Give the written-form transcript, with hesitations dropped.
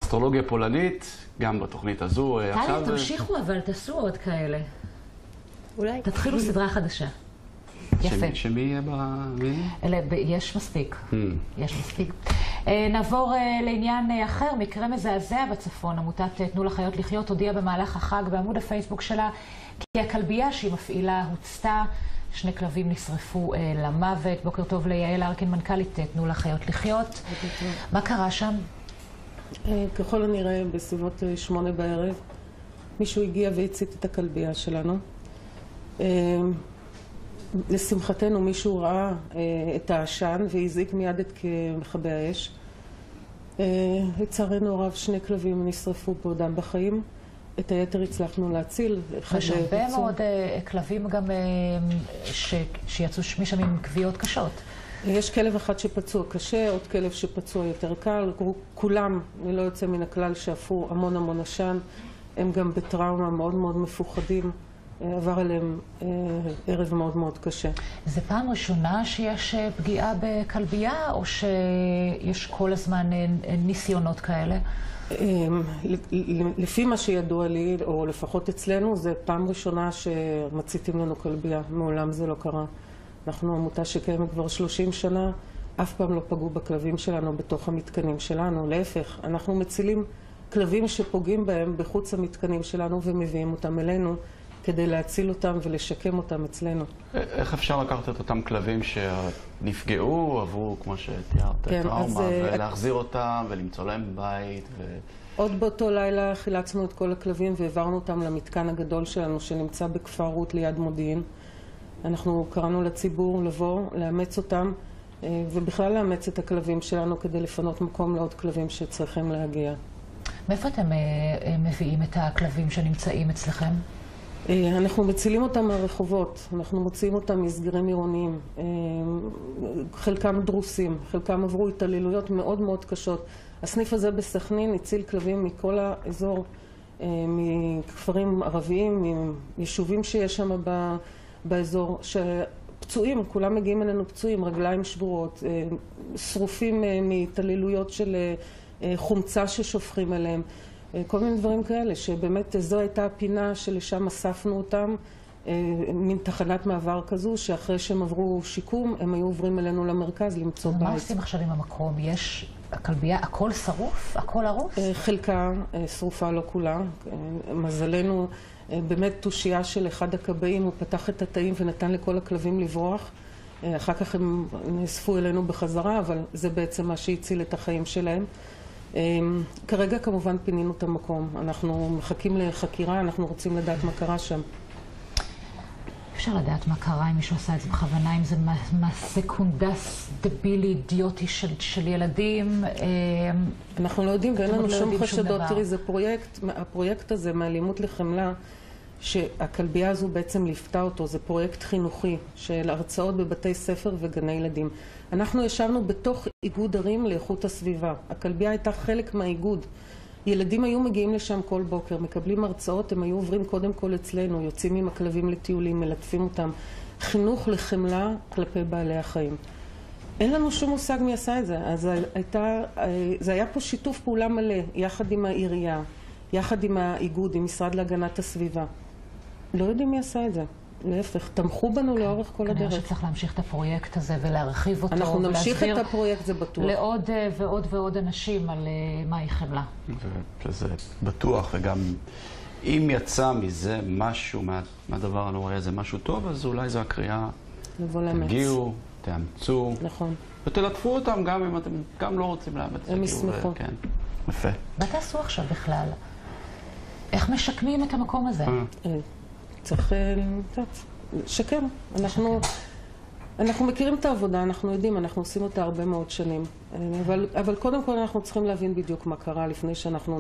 אסטרולוגיה פולנית, גם בתוכנית הזו. טלי, תמשיכו, אבל תעשו עוד כאלה. אולי. תתחילו סדרה חדשה. יפה. שמי יהיה יש מספיק. יש מספיק. נעבור לעניין אחר, מקרה מזעזע בצפון. עמותת תנו לחיות לחיות הודיעה במהלך החג בעמוד הפייסבוק שלה כי הכלבייה שהיא מפעילה הוצתה. 2 כלבים נשרפו למוות. בוקר טוב ליעל ארקין, מנכ"לית תנו לחיות לחיות. מה קרה שם? ככל הנראה בסביבות 8 בערב מישהו הגיע והצית את הכלבייה שלנו. לשמחתנו מישהו ראה את העשן והזעיק מיד את מכבי האש. לצערנו הרב 2 כלבים נשרפו בעודם בחיים. את היתר הצלחנו להציל. יש הרבה מאוד כלבים גם שיצאו משם עם כוויות קשות. יש כלב אחד שפצוע קשה, עוד כלב שפצוע יותר קל. כולם, ללא יוצא מן הכלל, שאפו המון עשן. הם גם בטראומה מאוד מאוד מפוחדים. עבר עליהם ערב מאוד קשה. זה פעם ראשונה שיש פגיעה בכלבייה, או שיש כל הזמן ניסיונות כאלה? לפי מה שידוע לי, או לפחות אצלנו, זה פעם ראשונה שמציתים לנו כלבייה. מעולם זה לא קרה. אנחנו עמותה שקיימת כבר 30 שנה, אף פעם לא פגעו בכלבים שלנו בתוך המתקנים שלנו. להפך, אנחנו מצילים כלבים שפוגעים בהם בחוץ המתקנים שלנו ומביאים אותם אלינו כדי להציל אותם ולשקם אותם אצלנו. איך אפשר לקחת את אותם כלבים שנפגעו, עברו, כמו שתיארת, טראומה, ולהחזיר אותם ולמצוא להם בית? עוד באותו לילה חילצנו את כל הכלבים והעברנו אותם למתקן הגדול שלנו שנמצא בכפר רות ליד מודיעין. אנחנו קראנו לציבור לבוא, לאמץ אותם, ובכלל לאמץ את הכלבים שלנו כדי לפנות מקום לעוד כלבים שצריכים להגיע. מאיפה אתם מביאים את הכלבים שנמצאים אצלכם? אנחנו מצילים אותם מהרחובות, אנחנו מוציאים אותם מסגרים עירוניים. חלקם דרוסים, חלקם עברו התעללויות מאוד קשות. הסניף הזה בסכנין הציל כלבים מכל האזור, מכפרים ערביים, מיישובים שיש שם באזור, שפצועים, כולם מגיעים אלינו פצועים, רגליים שבורות, שרופים מהתעללויות של חומצה ששופכים אליהם. כל מיני דברים כאלה, שבאמת זו הייתה הפינה שלשם אספנו אותם, מין תחנת מעבר כזו, שאחרי שהם עברו שיקום, הם היו עוברים אלינו למרכז למצוא בית. מה עושים עכשיו עם המקום? יש הכלבייה, הכל שרוף? הכל הרוס? חלקה שרופה, לא כולה. מזלנו, באמת תושייה של אחד הכבאים, הוא פתח את התאים ונתן לכל הכלבים לברוח. אחר כך הם נאספו אלינו בחזרה, אבל זה בעצם מה שהציל את החיים שלהם. כרגע כמובן פינינו את המקום. אנחנו מחכים לחקירה, אנחנו רוצים לדעת מה קרה שם. אפשר לדעת מה קרה, אם מישהו עשה את זה בכוונה, אם זה מעשה קונדס דבילי, אידיוטי של ילדים. אנחנו לא יודעים ואין לנו שום חשדות. תראי, זה הפרויקט הזה מאלימות לחמלה, שהכלבייה הזו בעצם ליפתה אותו, זה פרויקט חינוכי של הרצאות בבתי ספר וגני ילדים. אנחנו ישבנו בתוך איגוד ערים לאיכות הסביבה. הכלבייה הייתה חלק מהאיגוד. ילדים היו מגיעים לשם כל בוקר, מקבלים הרצאות, הם היו עוברים קודם כל אצלנו, יוצאים עם הכלבים לטיולים, מלטפים אותם. חינוך לחמלה כלפי בעלי החיים. אין לנו שום מושג מי עשה את זה. אז זה היה פה שיתוף פעולה מלא, יחד עם העירייה, יחד עם האיגוד, עם משרד להגנת הסביבה. לא יודעים מי עשה את זה. להפך, תמכו בנו לאורך כל הדרך. כנראה שצריך להמשיך את הפרויקט הזה ולהרחיב אותו. אנחנו נמשיך את הפרויקט, זה בטוח. לעוד ועוד אנשים על מהי חמלה. שזה בטוח, וגם אם יצא מזה משהו, מהדבר הנוראי הזה, משהו טוב, אז אולי זו הקריאה. לבוא לאמץ. תגיעו, תאמצו. נכון. ותלטפו אותם גם אם אתם גם לא רוצים לאמץ. הם ישמחו. כן, יפה. מה תעשו עכשיו בכלל? איך משקמים את המקום הזה? צריך לשקם. אנחנו מכירים את העבודה, אנחנו יודעים, אנחנו עושים אותה הרבה מאוד שנים. אבל קודם כל אנחנו צריכים להבין בדיוק מה קרה לפני שאנחנו